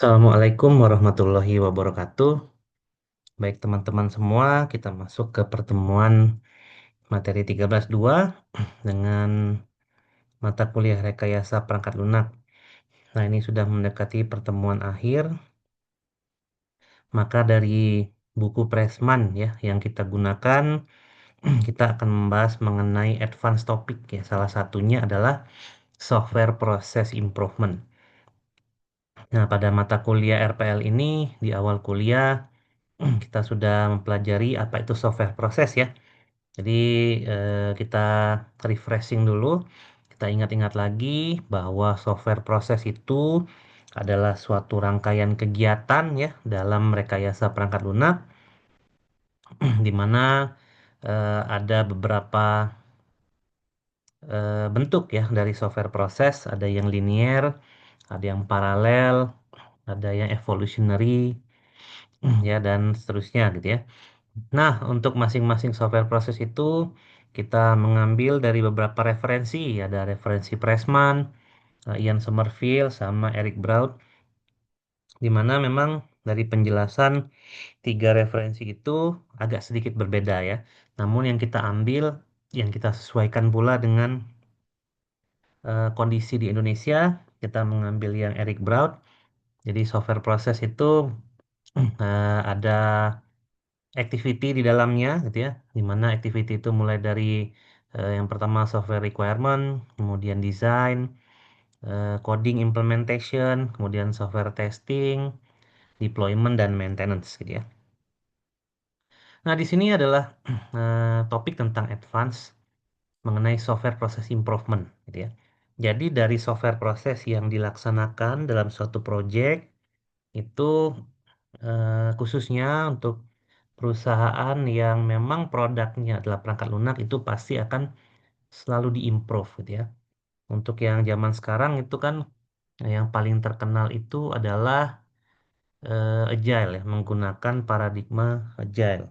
Assalamualaikum warahmatullahi wabarakatuh. Baik teman-teman semua, kita masuk ke pertemuan materi 13.2 dengan mata kuliah rekayasa perangkat lunak. Nah, ini sudah mendekati pertemuan akhir, maka dari buku Pressman ya yang kita gunakan, kita akan membahas mengenai advanced topic ya. Salah satunya adalah software process improvement. Nah, pada mata kuliah RPL ini di awal kuliah kita sudah mempelajari apa itu software proses ya. Jadi kita refreshing dulu, kita ingat-ingat lagi bahwa software proses itu adalah suatu rangkaian kegiatan ya dalam rekayasa perangkat lunak, di mana ada beberapa bentuk ya dari software proses, ada yang linear, ada yang paralel, ada yang evolutionary, ya dan seterusnya gitu ya. Nah, untuk masing-masing software proses itu kita mengambil dari beberapa referensi, ada referensi Pressman, Ian Sommerville, sama Eric Braud, di mana memang dari penjelasan tiga referensi itu agak sedikit berbeda ya. Namun yang kita ambil, yang kita sesuaikan pula dengan kondisi di Indonesia, kita mengambil yang Eric Braud. Jadi software proses itu ada activity di dalamnya gitu ya, di mana activity itu mulai dari yang pertama software requirement, kemudian design, coding implementation, kemudian software testing, deployment dan maintenance gitu ya. Nah, di sini adalah topik tentang advance mengenai software process improvement gitu ya. Jadi dari software proses yang dilaksanakan dalam suatu project itu khususnya untuk perusahaan yang memang produknya adalah perangkat lunak itu pasti akan selalu diimprove gitu ya. Untuk yang zaman sekarang itu kan yang paling terkenal itu adalah agile ya, menggunakan paradigma agile,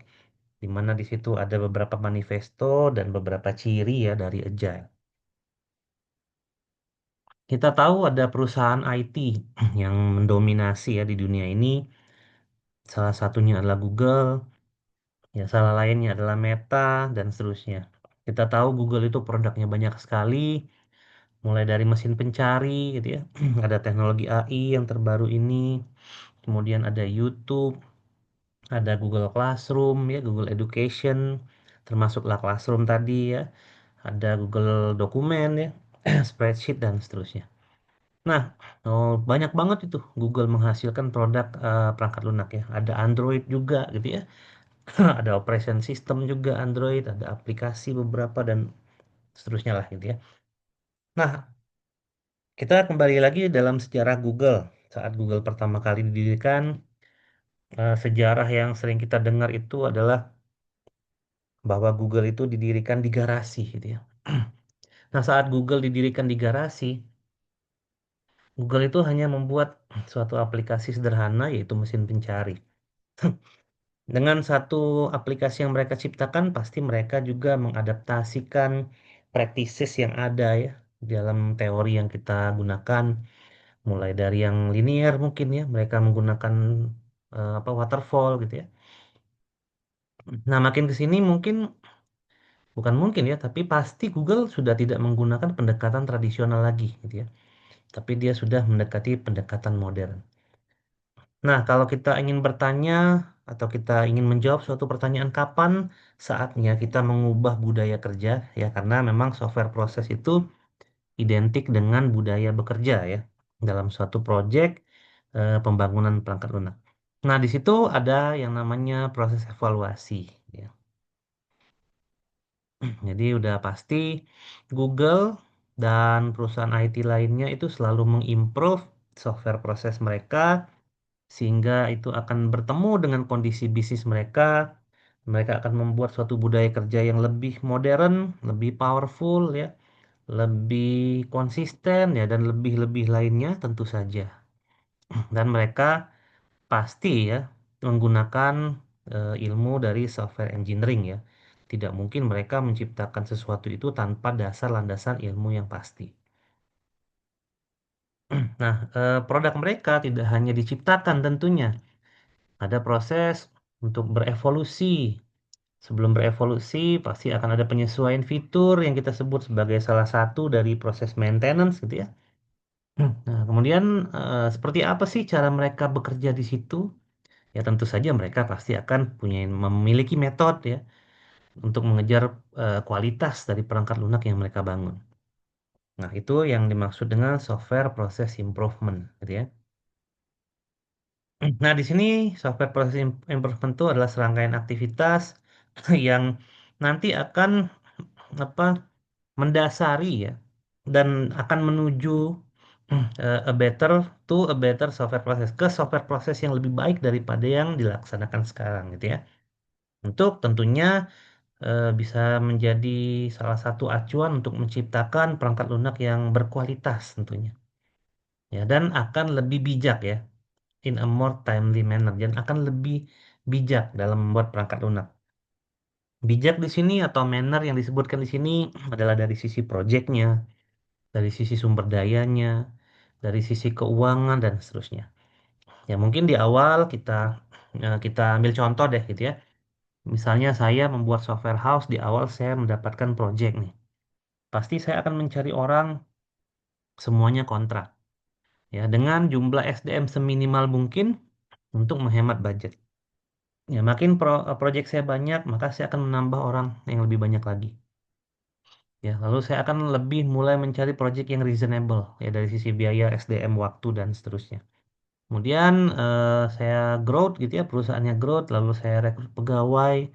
di mana di situ ada beberapa manifesto dan beberapa ciri ya dari agile. Kita tahu ada perusahaan IT yang mendominasi ya di dunia ini, salah satunya adalah Google, ya salah lainnya adalah Meta dan seterusnya. Kita tahu Google itu produknya banyak sekali, mulai dari mesin pencari gitu ya, ada teknologi AI yang terbaru ini, kemudian ada YouTube, ada Google Classroom ya, Google Education, termasuklah Classroom tadi ya, ada Google Dokumen ya, spreadsheet dan seterusnya. Nah, banyak banget itu Google menghasilkan produk perangkat lunak ya. Ada Android juga gitu ya. Ada operation system juga Android, ada aplikasi beberapa dan seterusnya lah gitu ya. Nah, kita kembali lagi dalam sejarah Google. Saat Google pertama kali didirikan, sejarah yang sering kita dengar itu adalah bahwa Google itu didirikan di garasi gitu ya. Nah, saat Google didirikan di garasi, Google itu hanya membuat suatu aplikasi sederhana yaitu mesin pencari. Dengan satu aplikasi yang mereka ciptakan, pasti mereka juga mengadaptasikan practices yang ada ya dalam teori yang kita gunakan, mulai dari yang linear mungkin ya, mereka menggunakan apa waterfall gitu ya. Nah, makin ke sini mungkin bukan mungkin ya, tapi pasti Google sudah tidak menggunakan pendekatan tradisional lagi gitu ya. Tapi dia sudah mendekati pendekatan modern. Nah, kalau kita ingin bertanya atau kita ingin menjawab suatu pertanyaan kapan saatnya kita mengubah budaya kerja ya karena memang software proses itu identik dengan budaya bekerja ya dalam suatu proyek pembangunan perangkat lunak. Nah, di situ ada yang namanya proses evaluasi ya. Jadi udah pasti Google dan perusahaan IT lainnya itu selalu mengimprove software proses mereka sehingga itu akan bertemu dengan kondisi bisnis mereka. Mereka akan membuat suatu budaya kerja yang lebih modern, lebih powerful ya, lebih konsisten ya dan lebih-lebih lainnya tentu saja. Dan mereka pasti ya menggunakan ilmu dari software engineering ya. Tidak mungkin mereka menciptakan sesuatu itu tanpa dasar landasan ilmu yang pasti. Nah, produk mereka tidak hanya diciptakan tentunya, ada proses untuk berevolusi. Sebelum berevolusi, pasti akan ada penyesuaian fitur yang kita sebut sebagai salah satu dari proses maintenance gitu ya. Nah, kemudian seperti apa sih cara mereka bekerja di situ? Ya tentu saja mereka pasti akan memiliki metode ya untuk mengejar kualitas dari perangkat lunak yang mereka bangun. Nah, itu yang dimaksud dengan software process improvement gitu ya. Nah, di sini software process improvement itu adalah serangkaian aktivitas yang nanti akan apa mendasari ya dan akan menuju a better a better software process ke software process yang lebih baik daripada yang dilaksanakan sekarang gitu ya. Untuk tentunya bisa menjadi salah satu acuan untuk menciptakan perangkat lunak yang berkualitas tentunya. Ya, dan akan lebih bijak ya, in a more timely manner, dan akan lebih bijak dalam membuat perangkat lunak. Bijak di sini atau manner yang disebutkan di sini adalah dari sisi projectnya, dari sisi sumber dayanya, dari sisi keuangan dan seterusnya. Ya mungkin di awal kita ambil contoh deh gitu ya. Misalnya saya membuat software house, di awal saya mendapatkan project nih. Pasti saya akan mencari orang semuanya kontrak ya dengan jumlah SDM seminimal mungkin untuk menghemat budget. Ya makin project saya banyak, maka saya akan menambah orang yang lebih banyak lagi. Ya, lalu saya akan lebih mulai mencari project yang reasonable ya dari sisi biaya, SDM, waktu dan seterusnya. Kemudian saya growth gitu ya, perusahaannya growth, lalu saya rekrut pegawai,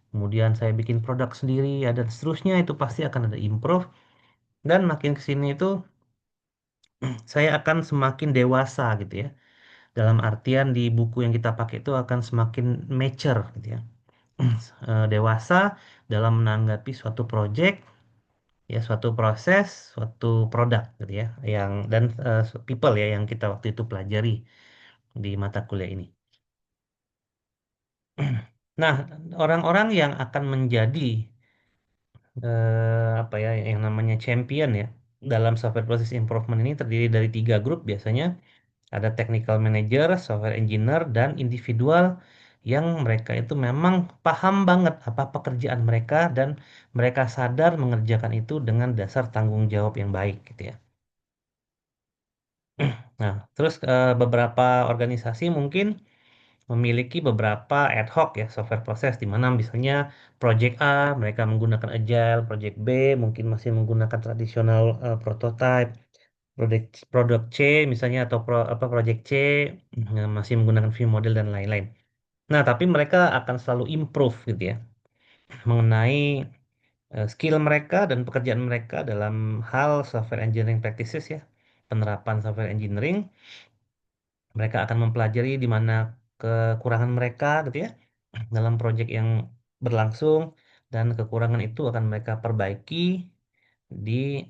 kemudian saya bikin produk sendiri ya dan seterusnya itu pasti akan ada improve dan makin ke sini itu saya akan semakin dewasa gitu ya. Dalam artian di buku yang kita pakai itu akan semakin mature gitu ya. Dewasa dalam menanggapi suatu project ya, suatu proses, suatu produk gitu ya, yang dan people ya yang kita waktu itu pelajari di mata kuliah ini. Nah, orang-orang yang akan menjadi apa ya yang namanya champion ya dalam software process improvement ini terdiri dari tiga grup biasanya. Ada technical manager, software engineer, dan individual yang mereka itu memang paham banget apa pekerjaan mereka dan mereka sadar mengerjakan itu dengan dasar tanggung jawab yang baik gitu ya. Nah, terus beberapa organisasi mungkin memiliki beberapa ad hoc ya software proses di mana misalnya project A mereka menggunakan agile, project B mungkin masih menggunakan tradisional prototype, produk C misalnya atau project C masih menggunakan view model dan lain-lain. Nah, tapi mereka akan selalu improve gitu ya mengenai skill mereka dan pekerjaan mereka dalam hal software engineering practices ya, penerapan software engineering. Mereka akan mempelajari di mana kekurangan mereka gitu ya dalam proyek yang berlangsung dan kekurangan itu akan mereka perbaiki di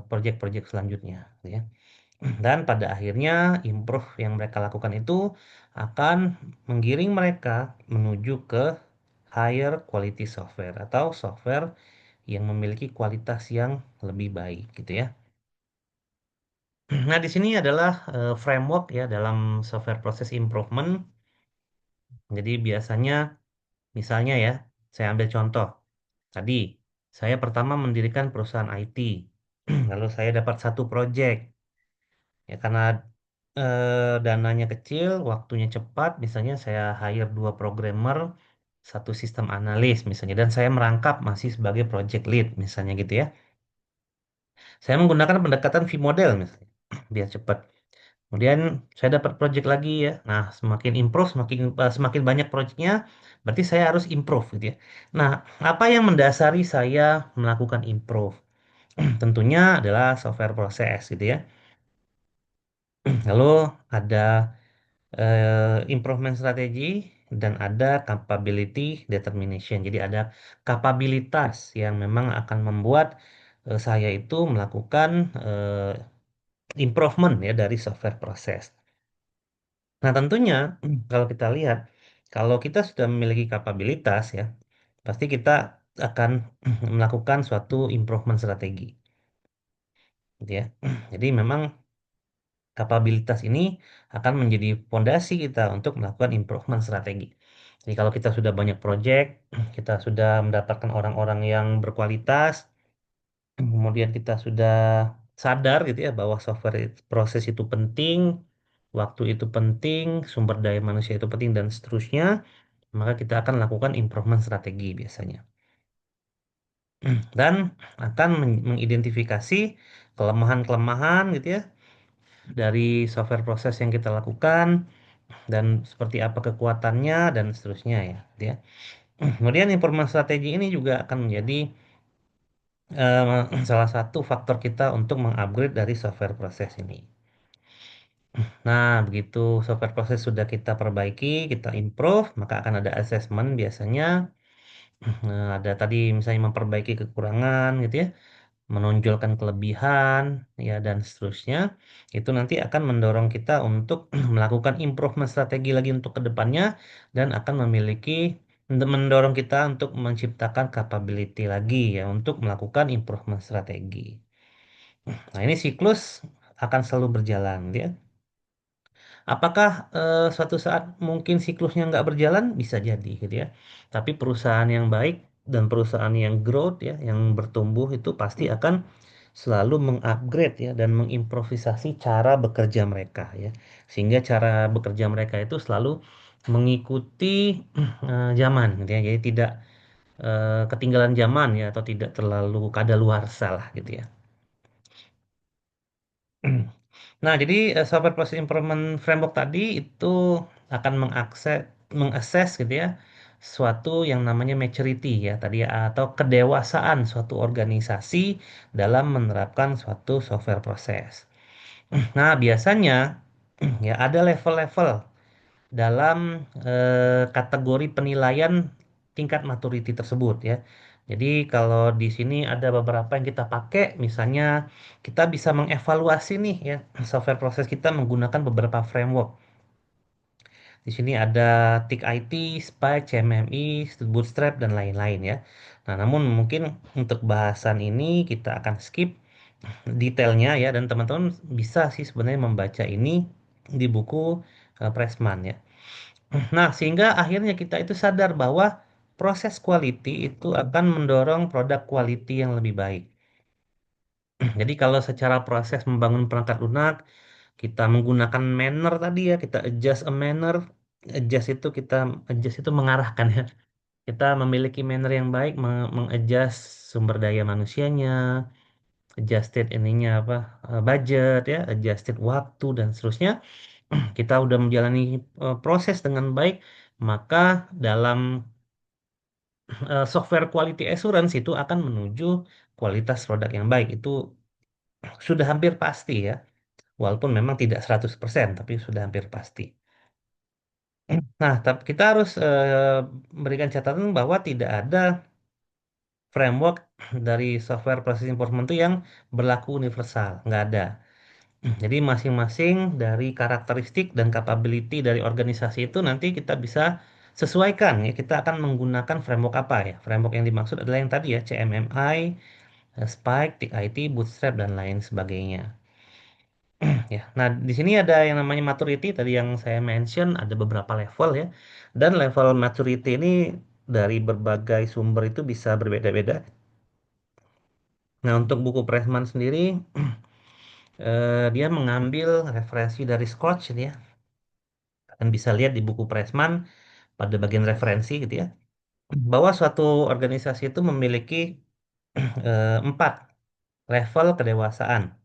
proyek-proyek selanjutnya gitu ya. Dan pada akhirnya improve yang mereka lakukan itu akan menggiring mereka menuju ke higher quality software atau software yang memiliki kualitas yang lebih baik gitu ya. Nah, di sini adalah framework ya dalam software process improvement. Jadi biasanya misalnya ya, saya ambil contoh. Tadi saya pertama mendirikan perusahaan IT. Lalu saya dapat satu project. Ya karena dananya kecil, waktunya cepat, misalnya saya hire dua programmer, satu sistem analis misalnya, dan saya merangkap masih sebagai project lead misalnya gitu ya. Saya menggunakan pendekatan V model misalnya, biar cepat. Kemudian saya dapat project lagi ya. Nah, semakin improve, semakin banyak projectnya, berarti saya harus improve gitu ya. Nah, apa yang mendasari saya melakukan improve? Tentunya adalah software proses gitu ya. Lalu ada improvement strategi dan ada capability determination. Jadi ada kapabilitas yang memang akan membuat saya itu melakukan improvement ya dari software proses. Nah, tentunya kalau kita lihat, kalau kita sudah memiliki kapabilitas ya, pasti kita akan melakukan suatu improvement strategi, gitu ya. Jadi memang Kapabilitas ini akan menjadi fondasi kita untuk melakukan improvement strategi. Jadi kalau kita sudah banyak project, kita sudah mendapatkan orang-orang yang berkualitas, kemudian kita sudah sadar gitu ya bahwa proses itu penting, waktu itu penting, sumber daya manusia itu penting dan seterusnya, maka kita akan lakukan improvement strategi biasanya. Dan akan mengidentifikasi kelemahan-kelemahan gitu ya dari software proses yang kita lakukan dan seperti apa kekuatannya dan seterusnya ya, gitu ya. Kemudian improvement strategi ini juga akan menjadi salah satu faktor kita untuk mengupgrade dari software proses ini. Nah, begitu software proses sudah kita perbaiki, kita improve, maka akan ada assessment biasanya. Ada tadi misalnya memperbaiki kekurangan gitu ya, menonjolkan kelebihan ya dan seterusnya. Itu nanti akan mendorong kita untuk melakukan improvement strategi lagi untuk kedepannya dan akan mendorong kita untuk menciptakan capability lagi ya untuk melakukan improvement strategi. Nah, ini siklus akan selalu berjalan ya. Apakah suatu saat mungkin siklusnya nggak berjalan? Bisa jadi gitu ya. Tapi perusahaan yang baik dan perusahaan yang growth ya, yang bertumbuh itu pasti akan selalu mengupgrade ya dan mengimprovisasi cara bekerja mereka ya. Sehingga cara bekerja mereka itu selalu mengikuti zaman gitu ya. Jadi tidak ketinggalan zaman ya atau tidak terlalu kadaluarsa lah gitu ya. Nah, jadi software process improvement framework tadi itu akan mengakses gitu ya suatu yang namanya maturity ya tadi ya, atau kedewasaan suatu organisasi dalam menerapkan suatu software proses. Nah, biasanya ya ada level-level dalam kategori penilaian tingkat maturity tersebut ya. Jadi kalau di sini ada beberapa yang kita pakai, misalnya kita bisa mengevaluasi nih ya software proses kita menggunakan beberapa framework. Di sini ada TIC IT, Spike, CMMI, Bootstrap dan lain-lain ya. Nah, namun mungkin untuk bahasan ini kita akan skip detailnya ya dan teman-teman bisa sih sebenarnya membaca ini di buku Pressman ya. Nah, sehingga akhirnya kita itu sadar bahwa proses quality itu akan mendorong produk quality yang lebih baik. Jadi kalau secara proses membangun perangkat lunak, kita menggunakan manner tadi ya, kita adjust a manner, adjust itu mengarahkan ya. Kita memiliki manner yang baik, mengadjust sumber daya manusianya, adjusted ininya apa, budget ya, adjusted waktu dan seterusnya. Kita udah menjalani proses dengan baik, maka dalam software quality assurance itu akan menuju kualitas produk yang baik. Itu sudah hampir pasti ya. Walaupun memang tidak 100%, tapi sudah hampir pasti. Nah, tapi kita harus berikan catatan bahwa tidak ada framework dari software process improvement itu yang berlaku universal. Nggak ada. Jadi masing-masing dari karakteristik dan capability dari organisasi itu nanti kita bisa sesuaikan ya. Kita akan menggunakan framework apa ya? Framework yang dimaksud adalah yang tadi ya, CMMI, Spike, TIT, Bootstrap dan lain sebagainya. Ya. Nah, di sini ada yang namanya maturity tadi yang saya mention ada beberapa level ya. Dan level maturity ini dari berbagai sumber itu bisa berbeda-beda. Nah, untuk buku Pressman sendiri dia mengambil referensi dari Scratch ini ya. Kalian bisa lihat di buku Pressman pada bagian referensi gitu ya. Bahwa suatu organisasi itu memiliki 4 level kedewasaan.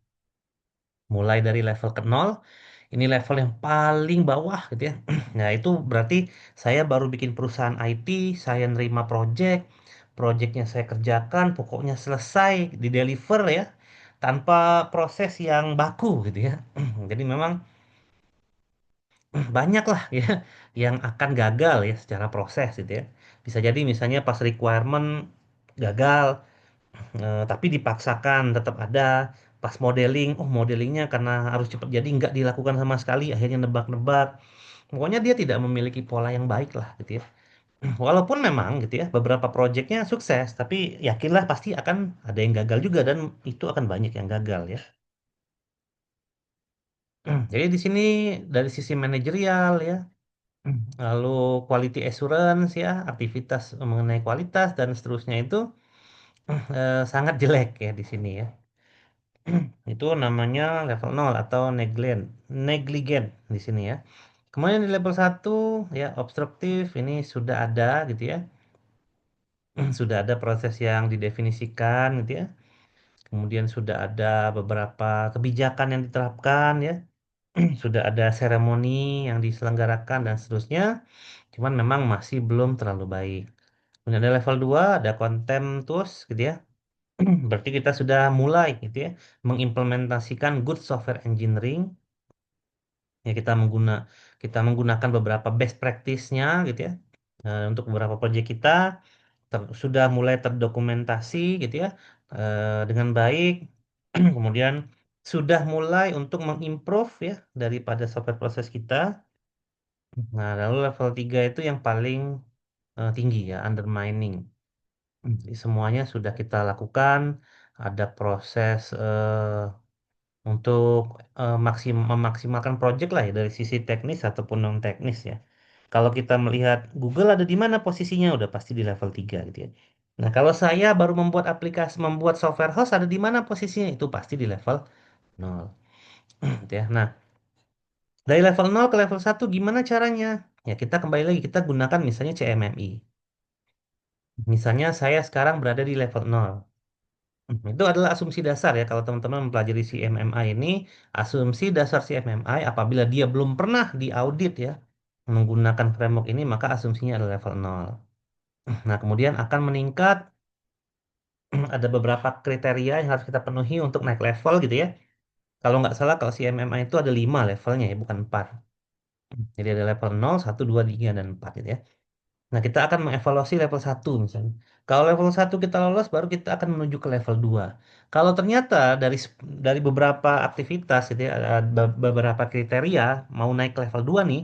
Mulai dari level ke nol, ini level yang paling bawah gitu ya. Nah, itu berarti saya baru bikin perusahaan IT, saya nerima project, projectnya saya kerjakan, pokoknya selesai, di deliver ya, tanpa proses yang baku gitu ya. Jadi memang banyak lah ya yang akan gagal ya secara proses gitu ya. Bisa jadi misalnya pas requirement gagal, tapi dipaksakan tetap ada pas modeling, oh modelingnya karena harus cepat jadi nggak dilakukan sama sekali, akhirnya nebak-nebak. Pokoknya dia tidak memiliki pola yang baik lah gitu ya. Walaupun memang gitu ya beberapa proyeknya sukses, tapi yakinlah pasti akan ada yang gagal juga dan itu akan banyak yang gagal ya. Jadi di sini dari sisi manajerial ya, lalu quality assurance ya, aktivitas mengenai kualitas dan seterusnya itu sangat jelek ya di sini ya. Itu namanya level nol atau negligen di sini ya. Kemudian di level satu ya obstruktif ini sudah ada gitu ya. Sudah ada proses yang didefinisikan gitu ya. Kemudian sudah ada beberapa kebijakan yang diterapkan ya. Sudah ada seremoni yang diselenggarakan dan seterusnya. Cuman memang masih belum terlalu baik. Kemudian ada level 2 ada contemptuous gitu ya. Berarti kita sudah mulai gitu ya mengimplementasikan good software engineering. Ya kita menggunakan beberapa best practice-nya gitu ya. Untuk beberapa proyek kita sudah mulai terdokumentasi gitu ya dengan baik. Kemudian sudah mulai untuk mengimprove ya daripada software proses kita. Nah, lalu level 3 itu yang paling tinggi ya, undermining. Jadi semuanya sudah kita lakukan, ada proses untuk memaksimalkan project lah ya dari sisi teknis ataupun non teknis ya. Kalau kita melihat Google ada di mana posisinya udah pasti di level 3 gitu ya. Nah, kalau saya baru membuat aplikasi, membuat software host ada di mana posisinya itu pasti di level 0 gitu ya. Nah, dari level 0 ke level 1 gimana caranya? Ya, kita kembali lagi kita gunakan misalnya CMMI. Misalnya saya sekarang berada di level 0. Itu adalah asumsi dasar ya kalau teman-teman mempelajari CMMI ini, asumsi dasar CMMI apabila dia belum pernah diaudit ya menggunakan framework ini maka asumsinya adalah level 0. Nah, kemudian akan meningkat ada beberapa kriteria yang harus kita penuhi untuk naik level gitu ya. Kalau nggak salah kalau CMMI itu ada 5 levelnya ya, bukan 4. Jadi ada level 0, 1, 2, 3, dan 4 gitu ya. Nah, kita akan mengevaluasi level 1 misalnya. Kalau level 1 kita lolos, baru kita akan menuju ke level 2. Kalau ternyata dari beberapa aktivitas, gitu ya, ada beberapa kriteria, mau naik ke level 2 nih,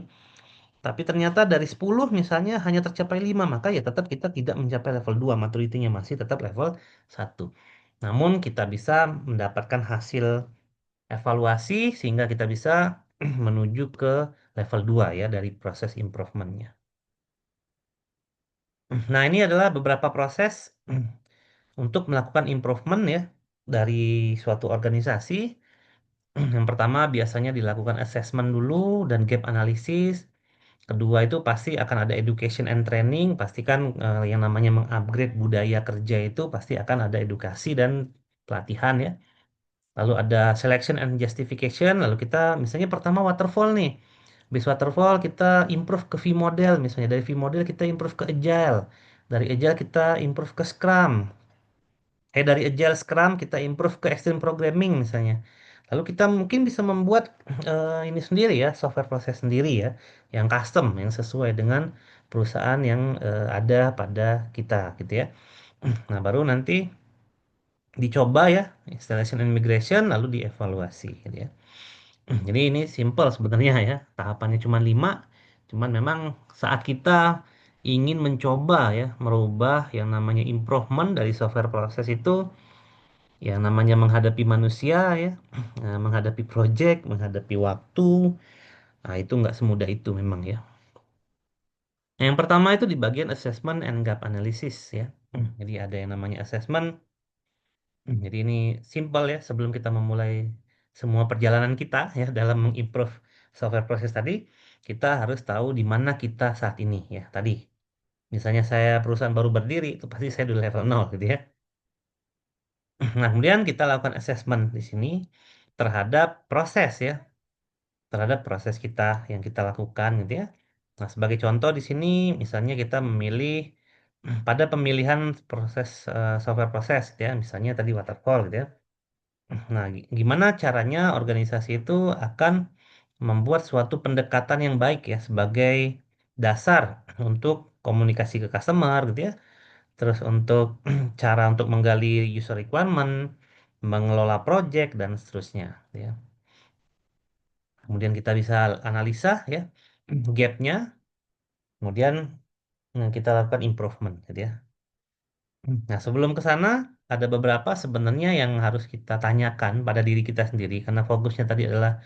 tapi ternyata dari 10 misalnya hanya tercapai 5 maka ya tetap kita tidak mencapai level 2 maturity-nya masih tetap level 1. Namun kita bisa mendapatkan hasil evaluasi sehingga kita bisa menuju ke level 2 ya dari proses improvement-nya. Nah, ini adalah beberapa proses untuk melakukan improvement ya dari suatu organisasi. Yang pertama biasanya dilakukan assessment dulu dan gap analysis. Kedua itu pasti akan ada education and training. Pastikan yang namanya mengupgrade budaya kerja itu pasti akan ada edukasi dan pelatihan ya. Lalu ada selection and justification. Lalu kita misalnya pertama waterfall nih. Habis waterfall kita improve ke V model misalnya. Dari V model kita improve ke agile. Dari agile kita improve ke Scrum. Dari Agile Scrum kita improve ke Extreme Programming misalnya. Lalu kita mungkin bisa membuat ini sendiri ya, software proses sendiri ya, yang custom, yang sesuai dengan perusahaan yang ada pada kita gitu ya. Nah, baru nanti dicoba ya, installation and migration, lalu dievaluasi gitu ya. Jadi ini simple sebenarnya ya, tahapannya cuma 5, cuman memang saat kita ingin mencoba ya, merubah yang namanya improvement dari software proses itu yang namanya menghadapi manusia ya, menghadapi project, menghadapi waktu, nah itu nggak semudah itu memang ya. Yang pertama itu di bagian assessment and gap analysis ya. Jadi ada yang namanya assessment. Jadi ini simple ya sebelum kita memulai semua perjalanan kita ya dalam mengimprove software proses tadi, kita harus tahu di mana kita saat ini ya. Tadi misalnya saya perusahaan baru berdiri itu pasti saya di level 0 gitu ya. Nah, kemudian kita lakukan assessment di sini terhadap proses ya, terhadap proses kita yang kita lakukan gitu ya. Nah, sebagai contoh di sini misalnya kita memilih pada pemilihan proses software proses gitu ya, misalnya tadi waterfall gitu ya. Nah, gimana caranya organisasi itu akan membuat suatu pendekatan yang baik ya sebagai dasar untuk komunikasi ke customer gitu ya. Terus untuk cara untuk menggali user requirement, mengelola project dan seterusnya gitu ya. Kemudian kita bisa analisa ya gapnya, kemudian kita lakukan improvement gitu ya. Nah, sebelum ke sana ada beberapa sebenarnya yang harus kita tanyakan pada diri kita sendiri karena fokusnya tadi adalah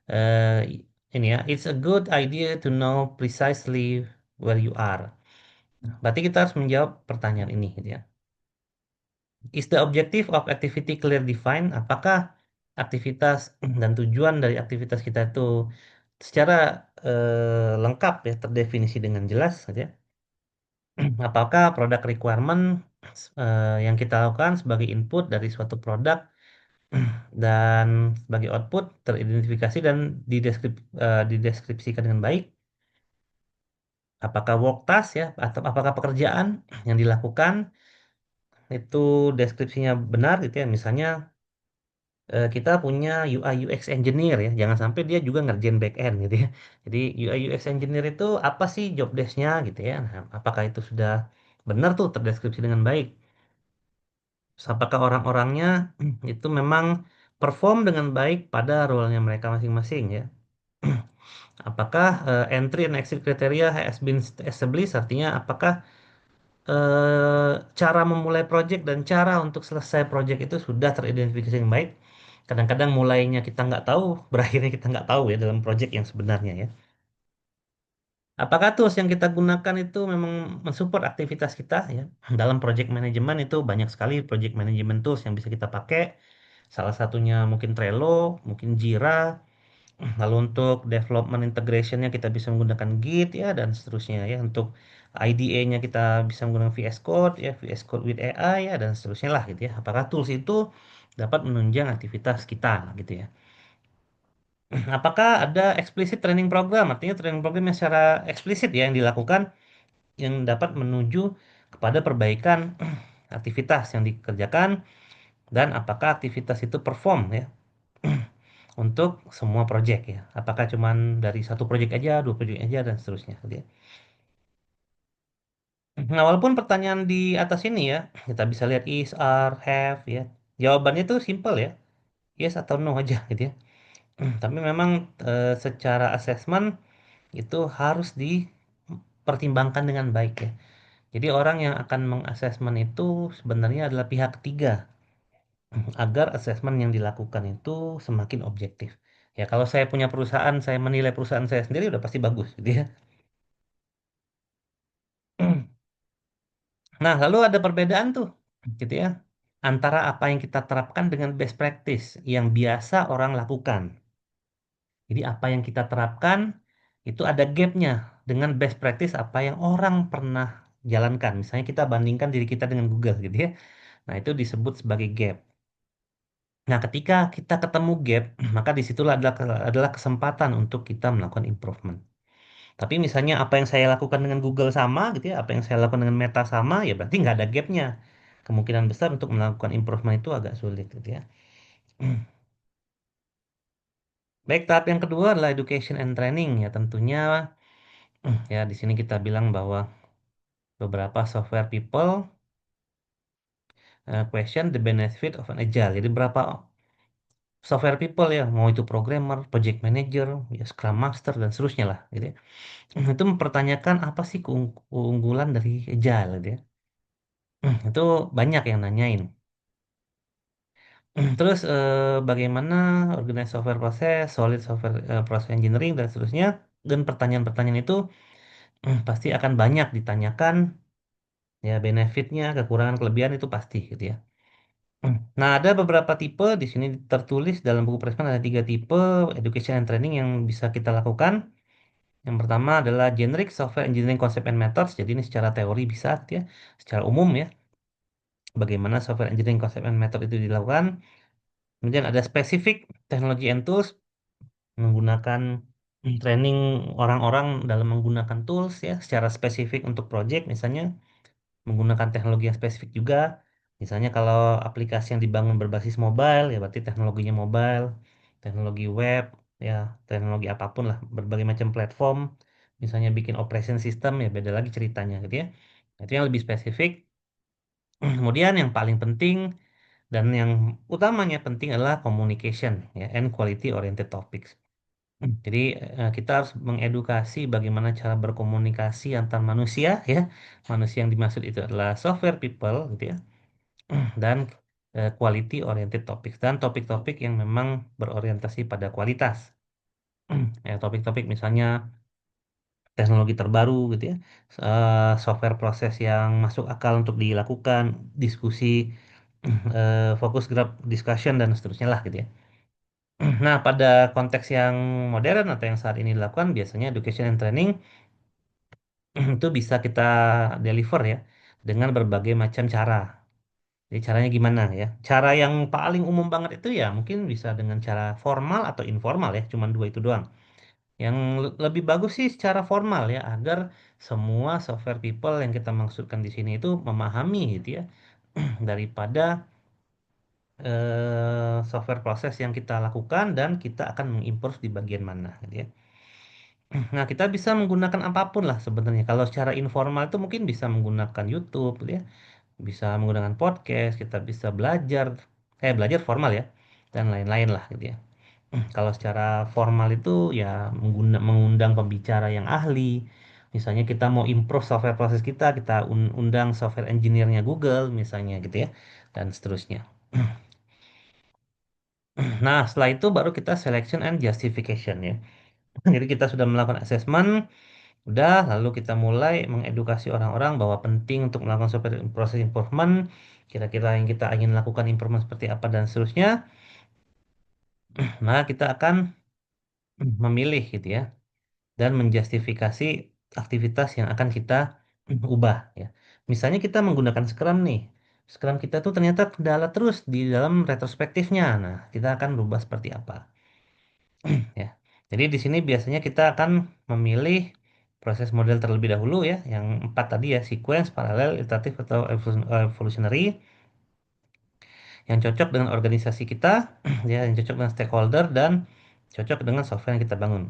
Eh, ini ya, it's a good idea to know precisely where you are. Berarti kita harus menjawab pertanyaan ini, gitu ya. Is the objective of activity clear defined? Apakah aktivitas dan tujuan dari aktivitas kita itu secara lengkap ya terdefinisi dengan jelas, gitu ya. Apakah produk requirement yang kita lakukan sebagai input dari suatu produk dan sebagai output teridentifikasi dan dideskripsikan dengan baik? Apakah work task ya atau apakah pekerjaan yang dilakukan itu deskripsinya benar gitu ya. Misalnya kita punya UI UX engineer ya, jangan sampai dia juga ngerjain back end gitu ya. Jadi UI UX engineer itu apa sih job desk-nya gitu ya. Nah, apakah itu sudah benar tuh terdeskripsi dengan baik? Terus apakah orang-orangnya itu memang perform dengan baik pada role-nya mereka masing-masing ya. Apakah entry and exit criteria has been established, artinya apakah cara memulai project dan cara untuk selesai project itu sudah teridentifikasi dengan baik. Kadang-kadang mulainya kita nggak tahu, berakhirnya kita nggak tahu ya dalam project yang sebenarnya ya. Apakah tools yang kita gunakan itu memang mensupport aktivitas kita ya? Dalam project management itu banyak sekali project management tools yang bisa kita pakai. Salah satunya mungkin Trello, mungkin Jira. Lalu untuk development integrationnya kita bisa menggunakan Git ya dan seterusnya ya. Untuk IDE-nya kita bisa menggunakan VS Code ya, VS Code with AI ya dan seterusnya lah gitu ya. Apakah tools itu dapat menunjang aktivitas kita gitu ya. Apakah ada explicit training program? Artinya training program yang secara eksplisit ya yang dilakukan yang dapat menuju kepada perbaikan aktivitas yang dikerjakan dan apakah aktivitas itu perform ya untuk semua project ya. Apakah cuman dari satu project aja, dua project aja dan seterusnya gitu ya. Nah, walaupun pertanyaan di atas ini ya, kita bisa lihat is, are, have ya. Jawabannya itu simple ya. Yes atau no aja gitu ya. Tapi memang secara assessment itu harus dipertimbangkan dengan baik ya. Jadi orang yang akan mengasesmen itu sebenarnya adalah pihak ketiga agar asesmen yang dilakukan itu semakin objektif. Ya kalau saya punya perusahaan, saya menilai perusahaan saya sendiri udah pasti bagus gitu ya. Nah, lalu ada perbedaan tuh gitu ya antara apa yang kita terapkan dengan best practice yang biasa orang lakukan. Jadi apa yang kita terapkan itu ada gapnya dengan best practice apa yang orang pernah jalankan. Misalnya kita bandingkan diri kita dengan Google gitu ya. Nah, itu disebut sebagai gap. Nah, ketika kita ketemu gap, maka disitulah adalah kesempatan untuk kita melakukan improvement. Tapi misalnya apa yang saya lakukan dengan Google sama gitu ya, apa yang saya lakukan dengan Meta sama, ya berarti nggak ada gapnya. Kemungkinan besar untuk melakukan improvement itu agak sulit gitu ya. Baik, tahap yang kedua adalah education and training ya. Tentunya ya di sini kita bilang bahwa beberapa software people question the benefit of an agile. Jadi berapa software people ya, mau itu programmer, project manager, ya scrum master dan seterusnya lah gitu ya. Itu mempertanyakan apa sih keunggulan dari agile gitu ya. Itu banyak yang nanyain. Terus bagaimana organize software proses, solid software process engineering dan seterusnya. Dan pertanyaan-pertanyaan itu pasti akan banyak ditanyakan ya benefitnya, kekurangan, kelebihan itu pasti gitu ya. Nah, ada beberapa tipe di sini tertulis dalam buku Presman ada tiga tipe education and training yang bisa kita lakukan. Yang pertama adalah generic software engineering concept and methods. Jadi ini secara teori bisa ya, secara umum ya, bagaimana software engineering concept and method itu dilakukan. Kemudian ada specific technology and tools menggunakan training orang-orang dalam menggunakan tools ya secara spesifik untuk project misalnya menggunakan teknologi yang spesifik juga. Misalnya kalau aplikasi yang dibangun berbasis mobile, ya berarti teknologinya mobile, teknologi web, ya teknologi apapun lah, berbagai macam platform. Misalnya bikin operation system, ya beda lagi ceritanya gitu ya. Itu yang lebih spesifik. Kemudian yang paling penting dan yang utamanya penting adalah communication, ya, and quality oriented topics. Jadi kita harus mengedukasi bagaimana cara berkomunikasi antar manusia, ya. Manusia yang dimaksud itu adalah software people, gitu ya dan quality oriented topics dan topik-topik yang memang berorientasi pada kualitas. Ya, topik-topik misalnya teknologi terbaru gitu ya, software proses yang masuk akal untuk dilakukan, diskusi, fokus group discussion dan seterusnya lah gitu ya. Nah, pada konteks yang modern atau yang saat ini dilakukan, biasanya education and training itu bisa kita deliver ya dengan berbagai macam cara. Jadi caranya gimana ya? Cara yang paling umum banget itu ya mungkin bisa dengan cara formal atau informal ya, cuman dua itu doang. Yang lebih bagus sih secara formal ya, agar semua software people yang kita maksudkan di sini itu memahami gitu ya, daripada software proses yang kita lakukan dan kita akan mengimprove di bagian mana gitu ya. Nah, kita bisa menggunakan apapun lah sebenarnya. Kalau secara informal itu mungkin bisa menggunakan YouTube gitu ya, bisa menggunakan podcast, kita bisa belajar, belajar formal ya, dan lain-lain lah gitu ya. Kalau secara formal itu ya mengundang pembicara yang ahli. Misalnya kita mau improve software proses kita, kita undang software engineer-nya Google misalnya gitu ya, dan seterusnya. Nah, setelah itu baru kita selection and justification ya. Jadi kita sudah melakukan assessment, udah, lalu kita mulai mengedukasi orang-orang bahwa penting untuk melakukan software proses improvement, kira-kira yang kita ingin lakukan improvement seperti apa dan seterusnya. Nah, kita akan memilih gitu ya dan menjustifikasi aktivitas yang akan kita ubah ya. Misalnya kita menggunakan Scrum nih. Scrum kita tuh ternyata kendala terus di dalam retrospektifnya. Nah, kita akan berubah seperti apa ya. Jadi di sini biasanya kita akan memilih proses model terlebih dahulu ya, yang empat tadi ya, sequence, paralel, iteratif atau evolutionary, yang cocok dengan organisasi kita, ya, yang cocok dengan stakeholder dan cocok dengan software yang kita bangun.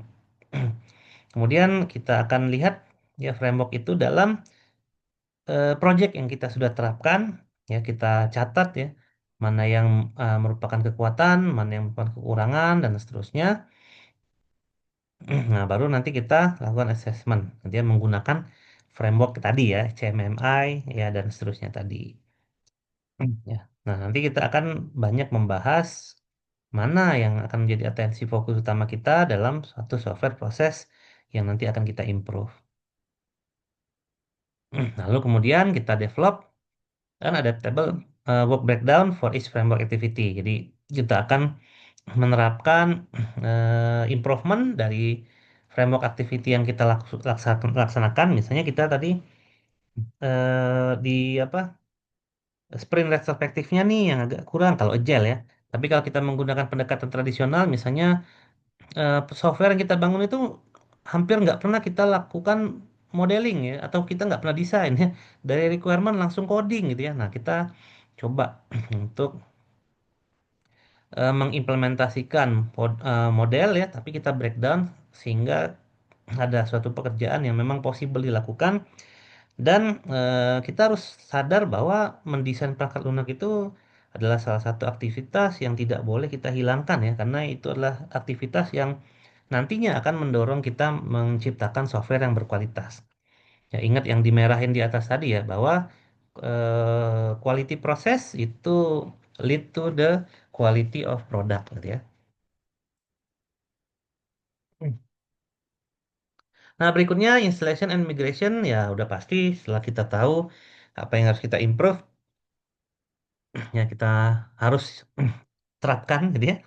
Kemudian kita akan lihat ya framework itu dalam project yang kita sudah terapkan, ya kita catat ya mana yang merupakan kekuatan, mana yang merupakan kekurangan dan seterusnya. Nah, baru nanti kita lakukan assessment. Nanti menggunakan framework tadi ya, CMMI ya dan seterusnya tadi. Ya. Nah, nanti kita akan banyak membahas mana yang akan menjadi atensi fokus utama kita dalam suatu software proses yang nanti akan kita improve. Lalu kemudian kita develop dan adaptable work breakdown for each framework activity. Jadi kita akan menerapkan improvement dari framework activity yang kita laksanakan. Misalnya kita tadi di apa sprint retrospektifnya nih yang agak kurang kalau agile ya. Tapi kalau kita menggunakan pendekatan tradisional, misalnya software yang kita bangun itu hampir nggak pernah kita lakukan modeling ya, atau kita nggak pernah desain ya. Dari requirement langsung coding gitu ya. Nah, kita coba untuk mengimplementasikan model ya, tapi kita breakdown sehingga ada suatu pekerjaan yang memang possible dilakukan dan kita harus sadar bahwa mendesain perangkat lunak itu adalah salah satu aktivitas yang tidak boleh kita hilangkan ya, karena itu adalah aktivitas yang nantinya akan mendorong kita menciptakan software yang berkualitas. Ya, ingat yang dimerahin di atas tadi ya, bahwa quality process itu lead to the quality of product gitu ya. Hmm. Nah, berikutnya installation and migration ya udah pasti setelah kita tahu apa yang harus kita improve, ya kita harus terapkan gitu ya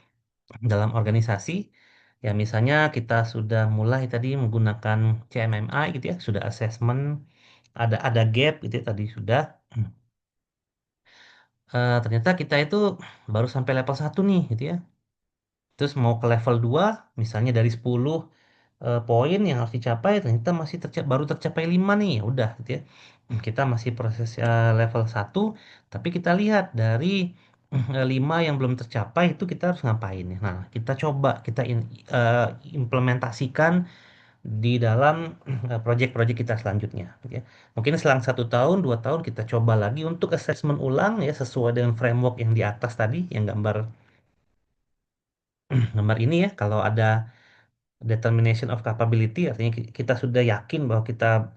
dalam organisasi. Ya misalnya kita sudah mulai tadi menggunakan CMMI gitu ya, sudah assessment, ada gap gitu ya, tadi sudah. Ternyata kita itu baru sampai level 1 nih gitu ya. Terus mau ke level 2 misalnya dari 10 poin yang harus dicapai ternyata masih baru tercapai 5 nih. Ya udah gitu ya. Kita masih proses level 1, tapi kita lihat dari 5 yang belum tercapai itu kita harus ngapain ya. Nah, kita coba kita eh, implementasikan di dalam proyek-proyek kita selanjutnya gitu ya. Mungkin selang 1 tahun, 2 tahun kita coba lagi untuk assessment ulang ya sesuai dengan framework yang di atas tadi, yang gambar gambar ini ya. Kalau ada determination of capability, artinya kita sudah yakin bahwa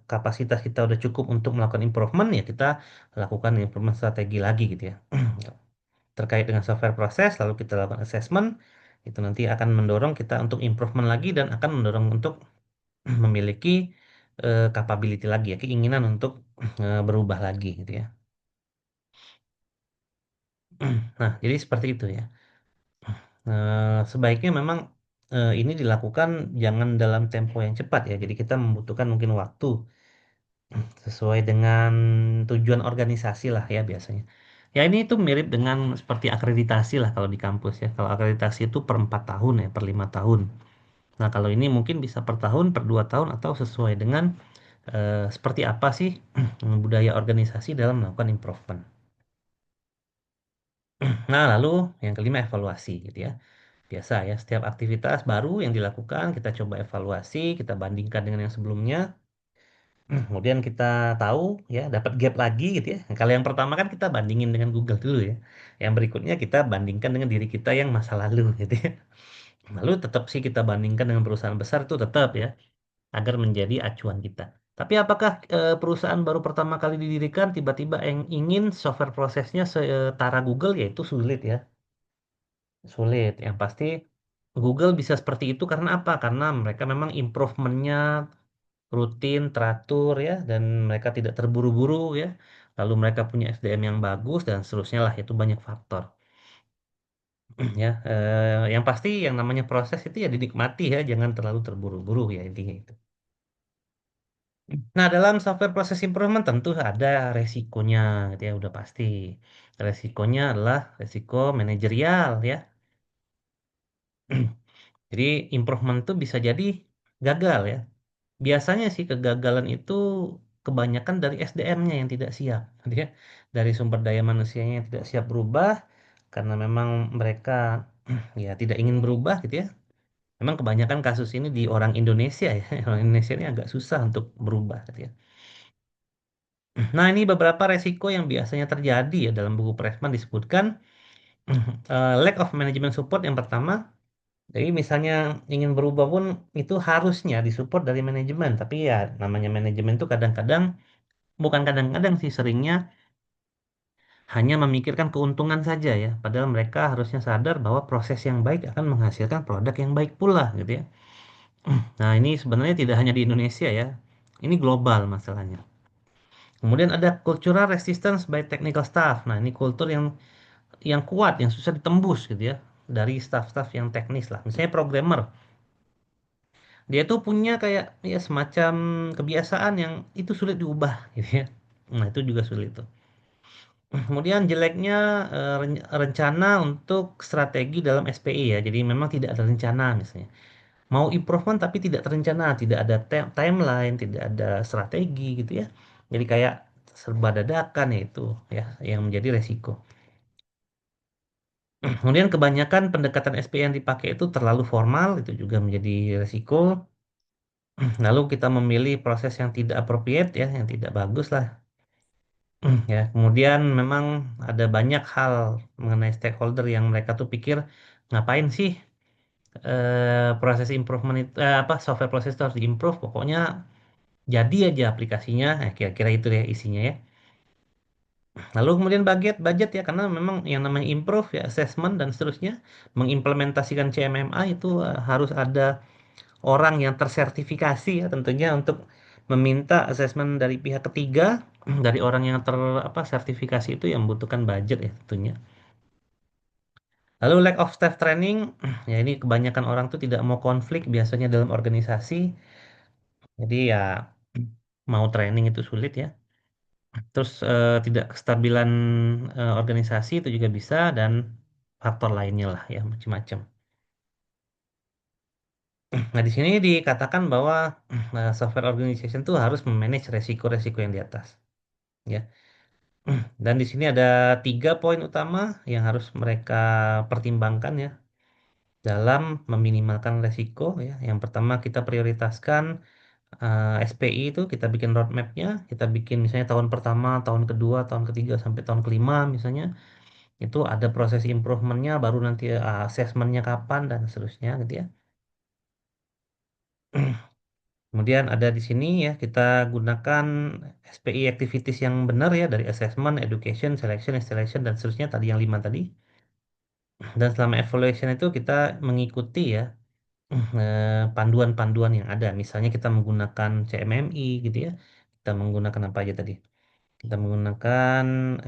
kapasitas kita udah cukup untuk melakukan improvement, ya kita lakukan improvement strategi lagi gitu ya. Terkait dengan software proses, lalu kita lakukan assessment, Itu nanti akan mendorong kita untuk improvement lagi dan akan mendorong untuk memiliki capability lagi ya, keinginan untuk berubah lagi gitu ya. Nah, jadi seperti itu ya. Sebaiknya memang ini dilakukan jangan dalam tempo yang cepat ya. Jadi kita membutuhkan mungkin waktu sesuai dengan tujuan organisasi lah ya biasanya. Ya ini itu mirip dengan seperti akreditasi lah kalau di kampus ya. Kalau akreditasi itu per 4 tahun ya, per 5 tahun. Nah kalau ini mungkin bisa per tahun, per 2 tahun atau sesuai dengan seperti apa sih budaya organisasi dalam melakukan improvement. Nah lalu yang kelima evaluasi gitu ya. Biasa ya, setiap aktivitas baru yang dilakukan kita coba evaluasi, kita bandingkan dengan yang sebelumnya. Kemudian kita tahu ya, dapat gap lagi gitu ya. Kalau yang pertama kan kita bandingin dengan Google dulu ya. Yang berikutnya kita bandingkan dengan diri kita yang masa lalu gitu ya. Lalu tetap sih kita bandingkan dengan perusahaan besar itu tetap ya, agar menjadi acuan kita. Tapi apakah perusahaan baru pertama kali didirikan tiba-tiba yang ingin software prosesnya setara Google ya itu sulit ya. Sulit. Yang pasti Google bisa seperti itu karena apa? Karena mereka memang improvementnya rutin, teratur ya, dan mereka tidak terburu-buru ya. Lalu mereka punya SDM yang bagus dan seterusnya lah. Itu banyak faktor ya. Yang pasti yang namanya proses itu ya dinikmati ya, jangan terlalu terburu-buru ya intinya itu. Nah, dalam software process improvement tentu ada resikonya, gitu ya udah pasti. Resikonya adalah resiko manajerial ya. Jadi improvement itu bisa jadi gagal ya. Biasanya sih kegagalan itu kebanyakan dari SDM-nya yang tidak siap, gitu ya. Dari sumber daya manusianya yang tidak siap berubah karena memang mereka ya tidak ingin berubah gitu ya. Memang kebanyakan kasus ini di orang Indonesia ya. Orang Indonesia ini agak susah untuk berubah gitu ya. Nah, ini beberapa resiko yang biasanya terjadi ya dalam buku Pressman disebutkan lack of management support yang pertama. Jadi misalnya ingin berubah pun itu harusnya disupport dari manajemen, tapi ya namanya manajemen itu kadang-kadang bukan kadang-kadang sih seringnya hanya memikirkan keuntungan saja ya. Padahal mereka harusnya sadar bahwa proses yang baik akan menghasilkan produk yang baik pula gitu ya. Nah, ini sebenarnya tidak hanya di Indonesia ya. Ini global masalahnya. Kemudian ada cultural resistance by technical staff. Nah, ini kultur yang kuat, yang susah ditembus gitu ya dari staff-staff yang teknis lah. Misalnya programmer, dia tuh punya kayak ya semacam kebiasaan yang itu sulit diubah gitu ya. Nah, itu juga sulit tuh. Kemudian jeleknya rencana untuk strategi dalam SPI ya. Jadi memang tidak ada rencana misalnya. Mau improvement tapi tidak terencana, tidak ada timeline, tidak ada strategi gitu ya. Jadi kayak serba dadakan ya itu ya yang menjadi resiko. Kemudian kebanyakan pendekatan SPI yang dipakai itu terlalu formal, itu juga menjadi resiko. Lalu kita memilih proses yang tidak appropriate ya, yang tidak bagus lah. Ya, kemudian memang ada banyak hal mengenai stakeholder yang mereka tuh pikir ngapain sih proses improvement itu apa software proses itu harus diimprove pokoknya jadi aja aplikasinya kira-kira itu ya isinya ya. Lalu kemudian budget budget ya karena memang yang namanya improve ya assessment dan seterusnya mengimplementasikan CMMA itu harus ada orang yang tersertifikasi ya tentunya untuk meminta asesmen dari pihak ketiga dari orang yang ter apa sertifikasi itu yang membutuhkan budget ya tentunya. Lalu lack of staff training, ya ini kebanyakan orang tuh tidak mau konflik biasanya dalam organisasi. Jadi ya mau training itu sulit ya. Terus tidak kestabilan organisasi itu juga bisa dan faktor lainnya lah ya macam-macam. Nah di sini dikatakan bahwa software organization tuh harus memanage resiko-resiko yang di atas. Ya, dan di sini ada 3 poin utama yang harus mereka pertimbangkan ya dalam meminimalkan resiko ya. Yang pertama kita prioritaskan SPI itu kita bikin roadmapnya, kita bikin misalnya tahun pertama, tahun kedua, tahun ketiga sampai tahun kelima misalnya itu ada proses improvementnya, baru nanti assessmentnya kapan dan seterusnya gitu ya. Kemudian ada di sini ya kita gunakan SPI activities yang benar ya dari assessment, education, selection, installation dan seterusnya tadi yang 5 tadi. Dan selama evaluation itu kita mengikuti ya panduan-panduan yang ada. Misalnya kita menggunakan CMMI gitu ya. Kita menggunakan apa aja tadi? Kita menggunakan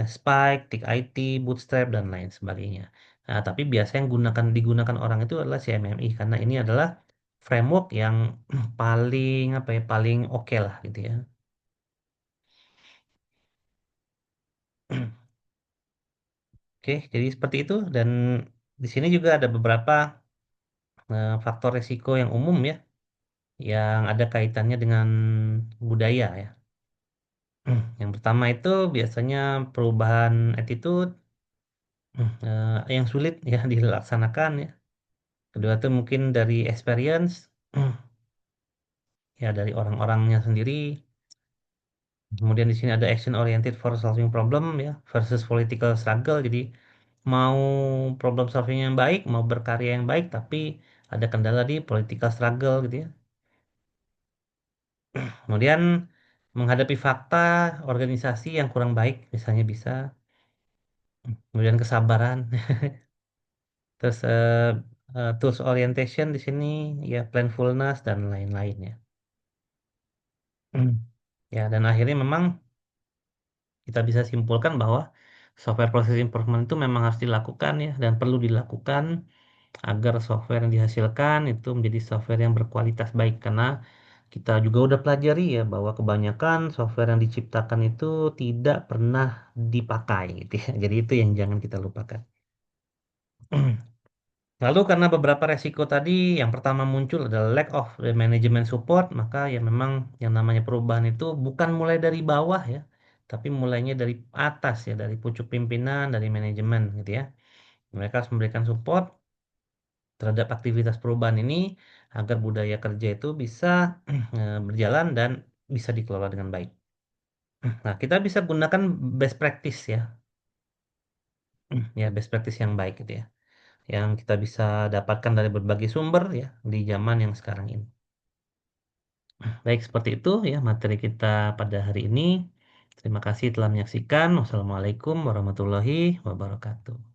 Spike, TickIT, Bootstrap dan lain sebagainya. Nah, tapi biasanya yang digunakan orang itu adalah CMMI karena ini adalah framework yang paling apa ya paling oke lah gitu ya. Oke, jadi seperti itu dan di sini juga ada beberapa faktor resiko yang umum ya yang ada kaitannya dengan budaya ya. Yang pertama itu biasanya perubahan attitude yang sulit ya dilaksanakan ya. Kedua tuh mungkin dari experience ya dari orang-orangnya sendiri. Kemudian di sini ada action oriented for solving problem ya versus political struggle. Jadi mau problem solving yang baik, mau berkarya yang baik, tapi ada kendala di political struggle gitu ya. Kemudian menghadapi fakta organisasi yang kurang baik, misalnya bisa. Kemudian kesabaran. Terus tools orientation di sini ya planfulness dan lain-lain ya. Ya dan akhirnya memang kita bisa simpulkan bahwa software process improvement itu memang harus dilakukan ya dan perlu dilakukan agar software yang dihasilkan itu menjadi software yang berkualitas baik karena kita juga udah pelajari ya bahwa kebanyakan software yang diciptakan itu tidak pernah dipakai gitu ya. Jadi itu yang jangan kita lupakan. Lalu karena beberapa resiko tadi, yang pertama muncul adalah lack of management support, maka ya memang yang namanya perubahan itu bukan mulai dari bawah ya, tapi mulainya dari atas ya, dari pucuk pimpinan, dari manajemen gitu ya. Mereka harus memberikan support terhadap aktivitas perubahan ini agar budaya kerja itu bisa berjalan dan bisa dikelola dengan baik. Nah, kita bisa gunakan best practice ya, ya best practice yang baik gitu ya, yang kita bisa dapatkan dari berbagai sumber ya di zaman yang sekarang ini. Baik, seperti itu ya materi kita pada hari ini. Terima kasih telah menyaksikan. Wassalamualaikum warahmatullahi wabarakatuh.